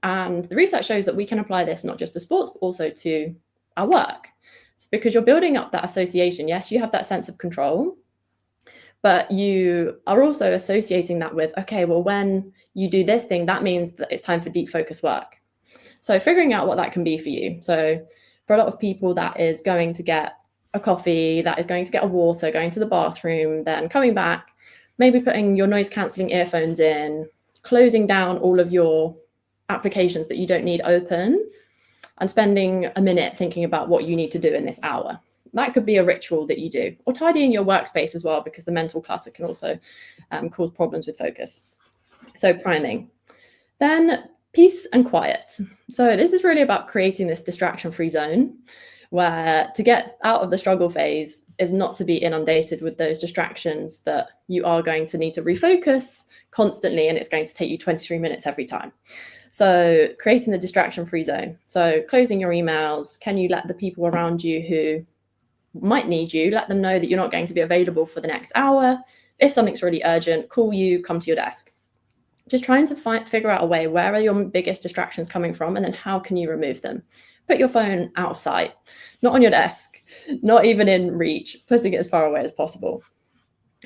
And the research shows that we can apply this not just to sports, but also to our work. It's because you're building up that association. Yes, you have that sense of control, but you are also associating that with, okay, well, when you do this thing, that means that it's time for deep focus work. So figuring out what that can be for you. So for a lot of people, that is going to get a coffee, that is going to get a water, going to the bathroom, then coming back, maybe putting your noise cancelling earphones in, closing down all of your applications that you don't need open, and spending a minute thinking about what you need to do in this hour. That could be a ritual that you do, or tidying your workspace as well, because the mental clutter can also cause problems with focus. So priming. Then peace and quiet. So this is really about creating this distraction-free zone, where to get out of the struggle phase is not to be inundated with those distractions that you are going to need to refocus constantly, and it's going to take you 23 minutes every time. So creating the distraction-free zone. So closing your emails. Can you let the people around you who might need you, let them know that you're not going to be available for the next hour. If something's really urgent, call you, come to your desk. Just trying to figure out a way, where are your biggest distractions coming from, and then how can you remove them? Put your phone out of sight, not on your desk, not even in reach, putting it as far away as possible.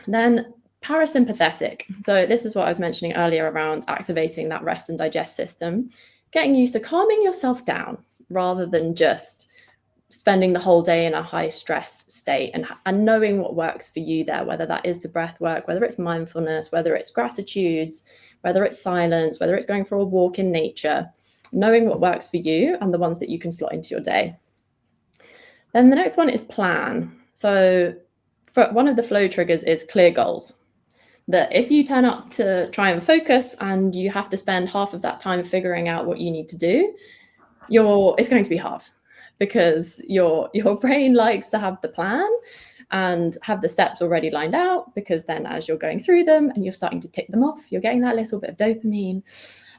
Then parasympathetic. So this is what I was mentioning earlier around activating that rest and digest system, getting used to calming yourself down rather than just spending the whole day in a high stressed state, and knowing what works for you there, whether that is the breath work, whether it's mindfulness, whether it's gratitudes, whether it's silence, whether it's going for a walk in nature, knowing what works for you and the ones that you can slot into your day. Then the next one is plan. So for one of the flow triggers is clear goals. That if you turn up to try and focus and you have to spend half of that time figuring out what you need to do, it's going to be hard, because your brain likes to have the plan and have the steps already lined out, because then as you're going through them and you're starting to tick them off, you're getting that little bit of dopamine.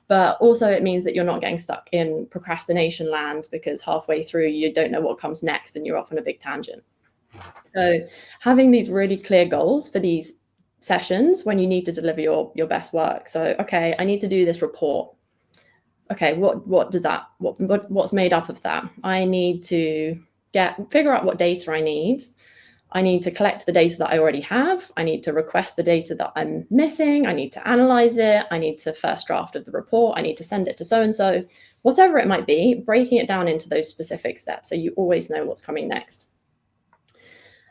But also it means that you're not getting stuck in procrastination land, because halfway through you don't know what comes next and you're off on a big tangent. So having these really clear goals for these sessions when you need to deliver your best work. So, okay, I need to do this report. Okay, what's made up of that? I need to figure out what data I need. I need to collect the data that I already have. I need to request the data that I'm missing. I need to analyze it. I need to first draft of the report. I need to send it to so-and-so, whatever it might be, breaking it down into those specific steps so you always know what's coming next.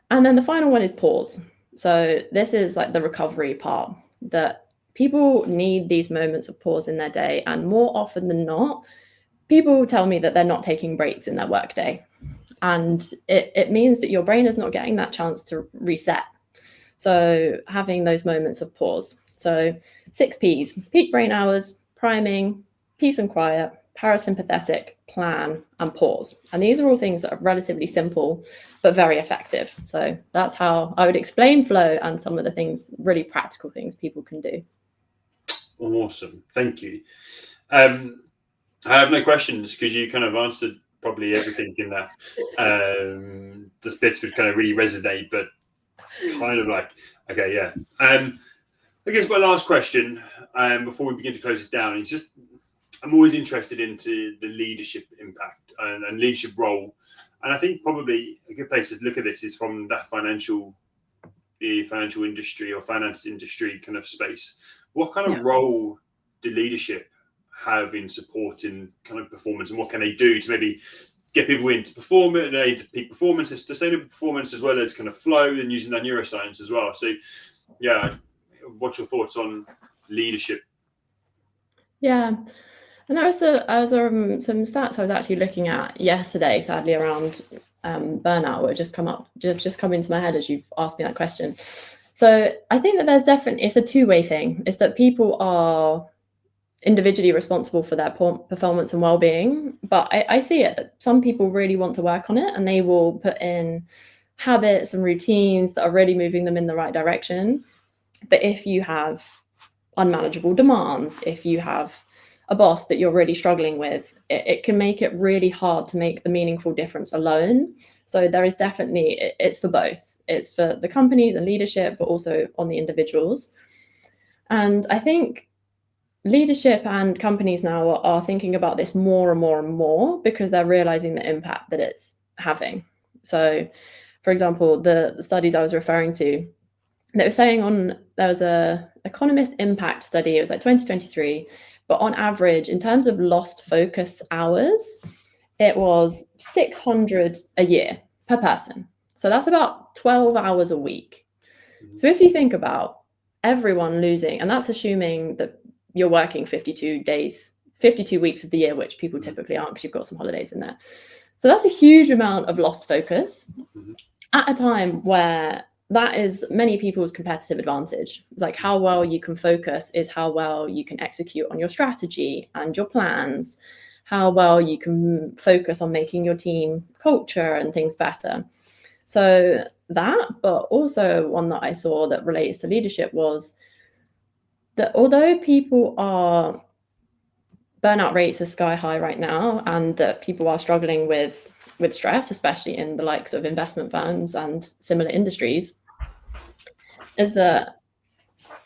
And then the final one is pause. So this is like the recovery part, that people need these moments of pause in their day. And more often than not, people tell me that they're not taking breaks in their workday. And it means that your brain is not getting that chance to reset. So having those moments of pause. So 6 P's: peak brain hours, priming, peace and quiet, parasympathetic, plan, and pause. And these are all things that are relatively simple, but very effective. So that's how I would explain flow and some of the things, really practical things people can do. Awesome. Thank you. I have no questions because you kind of answered probably everything in that. The bits would kind of really resonate, but kind of like, okay, yeah. I guess my last question before we begin to close this down is just, I'm always interested into the leadership impact and leadership role. And I think probably a good place to look at this is from that the financial industry or finance industry kind of space. What kind of role do leadership have in supporting kind of performance, and what can they do to maybe get people into performance, into peak performance, sustainable performance, as well as kind of flow, and using that neuroscience as well? So, yeah, what's your thoughts on leadership? Yeah. And there was some stats I was actually looking at yesterday, sadly, around burnout, which just come into my head as you've asked me that question. So I think that there's definitely, it's a two-way thing. It's that people are individually responsible for their performance and well-being, but I see it that some people really want to work on it, and they will put in habits and routines that are really moving them in the right direction. But if you have unmanageable demands, if you have a boss that you're really struggling with, it can make it really hard to make the meaningful difference alone. So there is definitely, it's for both. It's for the company, the leadership, but also on the individuals. And I think leadership and companies now are thinking about this more and more and more because they're realizing the impact that it's having. So, for example, the studies I was referring to, they were saying there was a Economist impact study, it was like 2023, but on average, in terms of lost focus hours, it was 600 a year per person. So that's about 12 hours a week. So if you think about everyone losing, and that's assuming that you're working 52 weeks of the year, which people typically aren't because you've got some holidays in there. So that's a huge amount of lost focus at a time where that is many people's competitive advantage. It's like how well you can focus is how well you can execute on your strategy and your plans, how well you can focus on making your team culture and things better. So that, but also one that I saw that relates to leadership was that although burnout rates are sky high right now, and that people are struggling with stress, especially in the likes of investment firms and similar industries, is that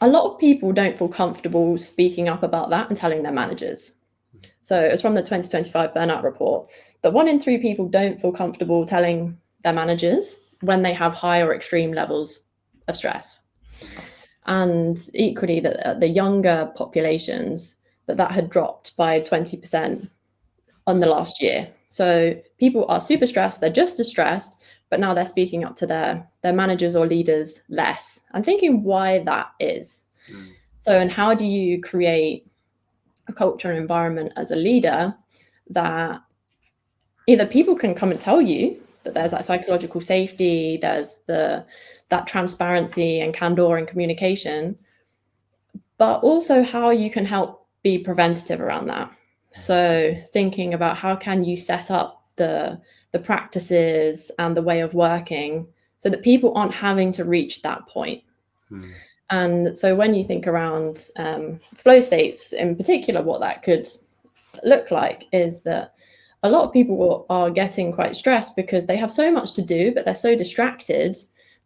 a lot of people don't feel comfortable speaking up about that and telling their managers. So it's from the 2025 burnout report that 1 in 3 people don't feel comfortable telling their managers when they have high or extreme levels of stress. And equally, that the younger populations, that had dropped by 20% on the last year. So people are super stressed, they're just as stressed, but now they're speaking up to their managers or leaders less. I'm thinking why that is. So, and how do you create a culture and environment as a leader that either people can come and tell you that there's that psychological safety, there's that transparency and candor in communication, but also how you can help be preventative around that. So thinking about how can you set up the practices and the way of working so that people aren't having to reach that point. And so when you think around flow states in particular, what that could look like is that a lot of people are getting quite stressed because they have so much to do, but they're so distracted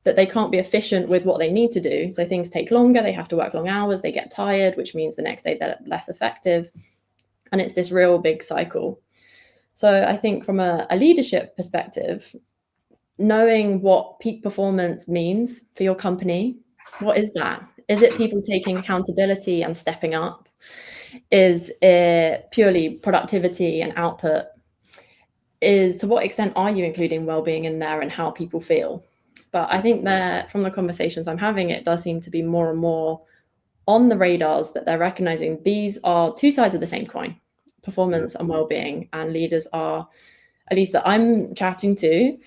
that they can't be efficient with what they need to do. So things take longer, they have to work long hours, they get tired, which means the next day they're less effective. And it's this real big cycle. So I think from a leadership perspective, knowing what peak performance means for your company, what is that? Is it people taking accountability and stepping up? Is it purely productivity and output? To what extent are you including well-being in there and how people feel? But I think that from the conversations I'm having, it does seem to be more and more on the radars that they're recognizing these are two sides of the same coin, performance and well-being, and leaders are, at least that I'm chatting to,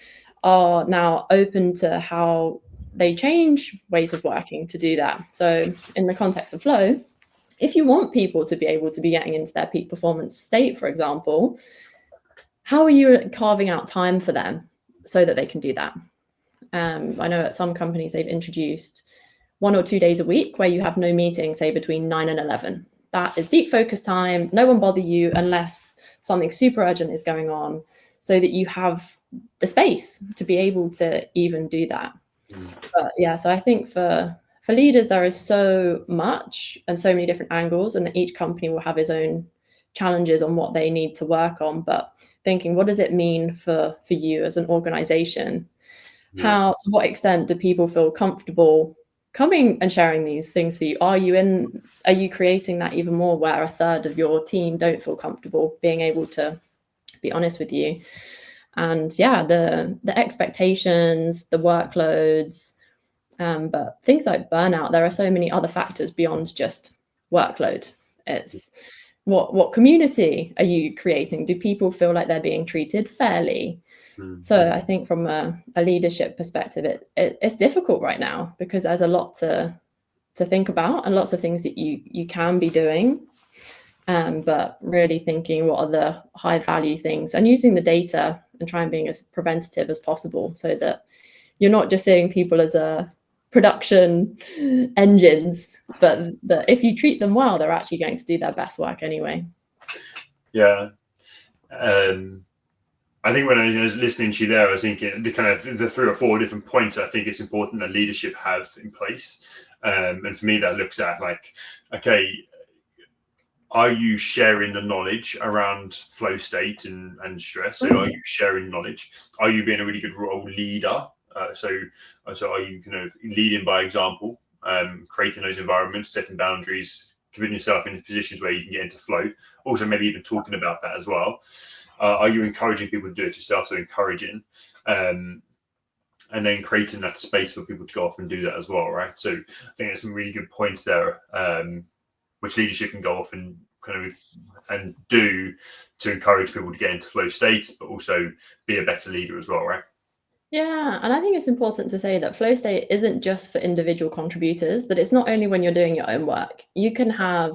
are now open to how they change ways of working to do that. So in the context of flow, if you want people to be able to be getting into their peak performance state, for example, how are you carving out time for them so that they can do that? I know at some companies they've introduced 1 or 2 days a week where you have no meeting, say between 9 and 11. That is deep focus time. No one bother you unless something super urgent is going on, so that you have the space to be able to even do that. But yeah, so I think for leaders, there is so much and so many different angles, and that each company will have its own challenges on what they need to work on. But thinking, what does it mean for you as an organization? How, to what extent do people feel comfortable coming and sharing these things for you? Are you creating that even more, where a third of your team don't feel comfortable being able to be honest with you? And yeah, the expectations, the workloads, but things like burnout, there are so many other factors beyond just workload. It's what community are you creating? Do people feel like they're being treated fairly? So I think from a leadership perspective, it's difficult right now because there's a lot to think about and lots of things that you can be doing. But really thinking what are the high value things, and using the data and trying being as preventative as possible, so that you're not just seeing people as a production engines, but that if you treat them well, they're actually going to do their best work anyway. Yeah. I think when I was listening to you there, I was thinking the 3 or 4 different points I think it's important that leadership have in place. And for me, that looks at like, okay, are you sharing the knowledge around flow state and stress? So are you sharing knowledge? Are you being a really good role leader? So are you kind of leading by example, creating those environments, setting boundaries, putting yourself in positions where you can get into flow? Also, maybe even talking about that as well. Are you encouraging people to do it yourself? So encouraging, and then creating that space for people to go off and do that as well, right? So I think there's some really good points there, which leadership can go off and kind of and do to encourage people to get into flow states, but also be a better leader as well, right? Yeah, and I think it's important to say that flow state isn't just for individual contributors, that it's not only when you're doing your own work. You can have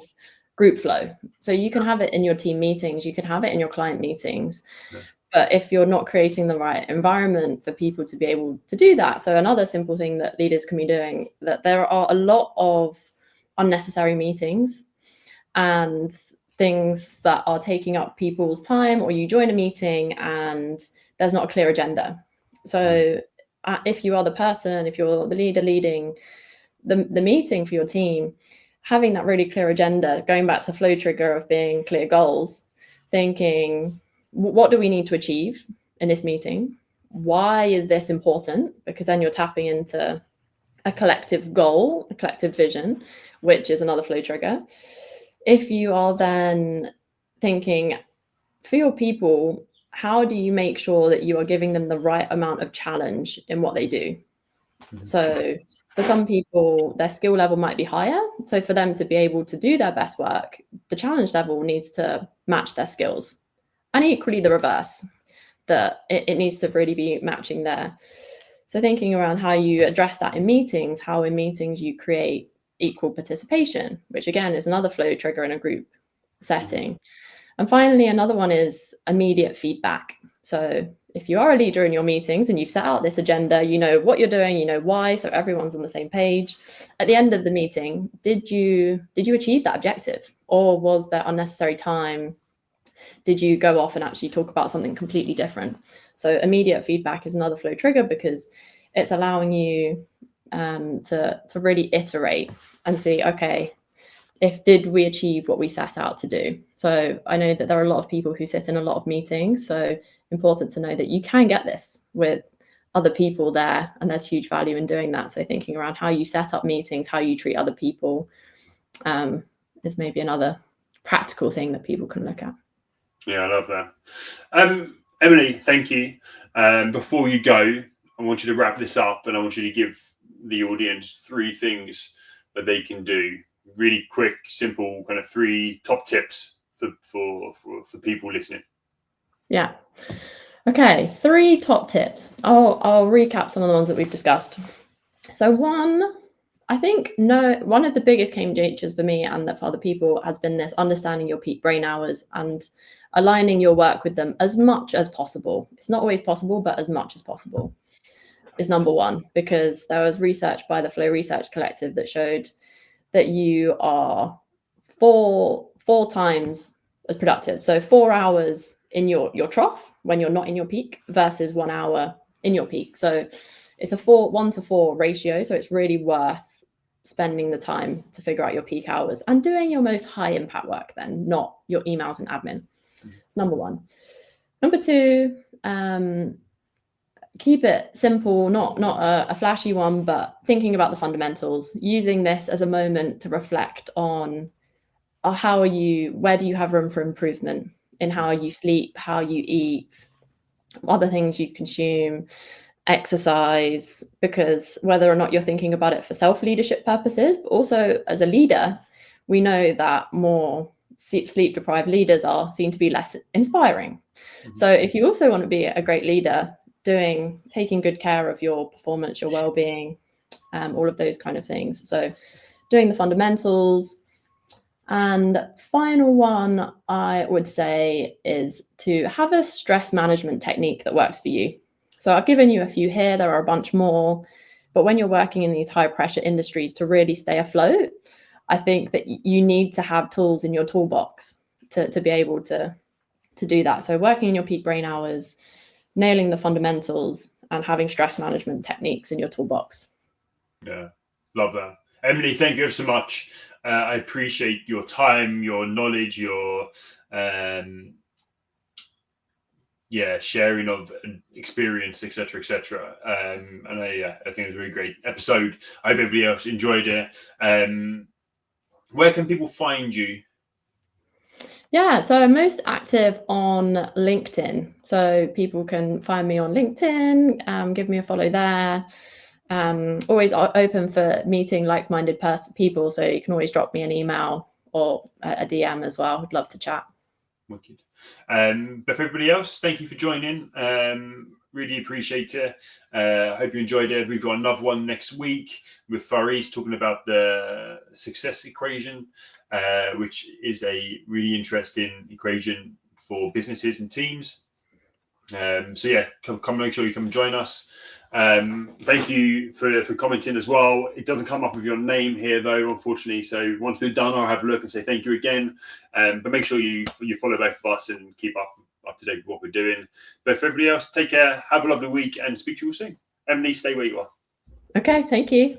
group flow. So you can have it in your team meetings, you can have it in your client meetings. Yeah. But if you're not creating the right environment for people to be able to do that, so another simple thing that leaders can be doing, that there are a lot of unnecessary meetings and things that are taking up people's time, or you join a meeting and there's not a clear agenda. So if you are the person, if you're the leader leading the meeting for your team, having that really clear agenda, going back to flow trigger of being clear goals, thinking, what do we need to achieve in this meeting? Why is this important? Because then you're tapping into a collective goal, a collective vision, which is another flow trigger. If you are then thinking, for your people, how do you make sure that you are giving them the right amount of challenge in what they do? So for some people, their skill level might be higher. So for them to be able to do their best work, the challenge level needs to match their skills. And equally the reverse, that it needs to really be matching there. So thinking around how you address that in meetings, how in meetings you create equal participation, which again is another flow trigger in a group setting. And finally, another one is immediate feedback. So if you are a leader in your meetings and you've set out this agenda, you know what you're doing, you know why, so everyone's on the same page. At the end of the meeting, did you achieve that objective? Or was there unnecessary time? Did you go off and actually talk about something completely different? So immediate feedback is another flow trigger because it's allowing you to really iterate and see, okay, did we achieve what we set out to do? So I know that there are a lot of people who sit in a lot of meetings, so important to know that you can get this with other people there, and there's huge value in doing that. So thinking around how you set up meetings, how you treat other people, is maybe another practical thing that people can look at. Yeah, I love that. Emily, thank you. Before you go, I want you to wrap this up, and I want you to give the audience 3 things that they can do. Really quick, simple, kind of 3 top tips for people listening. Yeah. Okay, 3 top tips. I'll recap some of the ones that we've discussed. So one of the biggest game changers for me and for other people has been this understanding your peak brain hours and aligning your work with them as much as possible. It's not always possible, but as much as possible is number one, because there was research by the Flow Research Collective that showed that you are four times as productive. So 4 hours in your trough when you're not in your peak versus 1 hour in your peak. So it's a 1-to-4 ratio. So it's really worth spending the time to figure out your peak hours and doing your most high impact work then, not your emails and admin. It's number one. Number two, keep it simple, not a flashy one, but thinking about the fundamentals, using this as a moment to reflect on where do you have room for improvement in how you sleep, how you eat, other things you consume, exercise, because whether or not you're thinking about it for self-leadership purposes, but also as a leader, we know that more sleep-deprived leaders are seen to be less inspiring. So if you also want to be a great leader, taking good care of your performance, your well-being, all of those kind of things. So doing the fundamentals. And final one I would say is to have a stress management technique that works for you. So I've given you a few here, there are a bunch more, but when you're working in these high pressure industries to really stay afloat, I think that you need to have tools in your toolbox to be able to do that. So working in your peak brain hours, nailing the fundamentals, and having stress management techniques in your toolbox. Yeah, love that. Emily, thank you so much. I appreciate your time, your knowledge, your sharing of experience, etc., etc. And I think it was a really great episode. I hope everybody else enjoyed it. Where can people find you? Yeah, so I'm most active on LinkedIn. So people can find me on LinkedIn, give me a follow there. Always open for meeting like-minded people. So you can always drop me an email or a DM as well. I'd love to chat. Wicked. But for everybody else, thank you for joining. Really appreciate it. Hope you enjoyed it. We've got another one next week with Faris talking about the success equation, which is a really interesting equation for businesses and teams. So yeah, come make sure you come join us. Thank you for commenting as well. It doesn't come up with your name here though, unfortunately. So once we're done, I'll have a look and say thank you again. But make sure you follow both of us and keep up to date with what we're doing. But for everybody else, take care, have a lovely week, and speak to you all soon. Emily, stay where you are. Okay, thank you.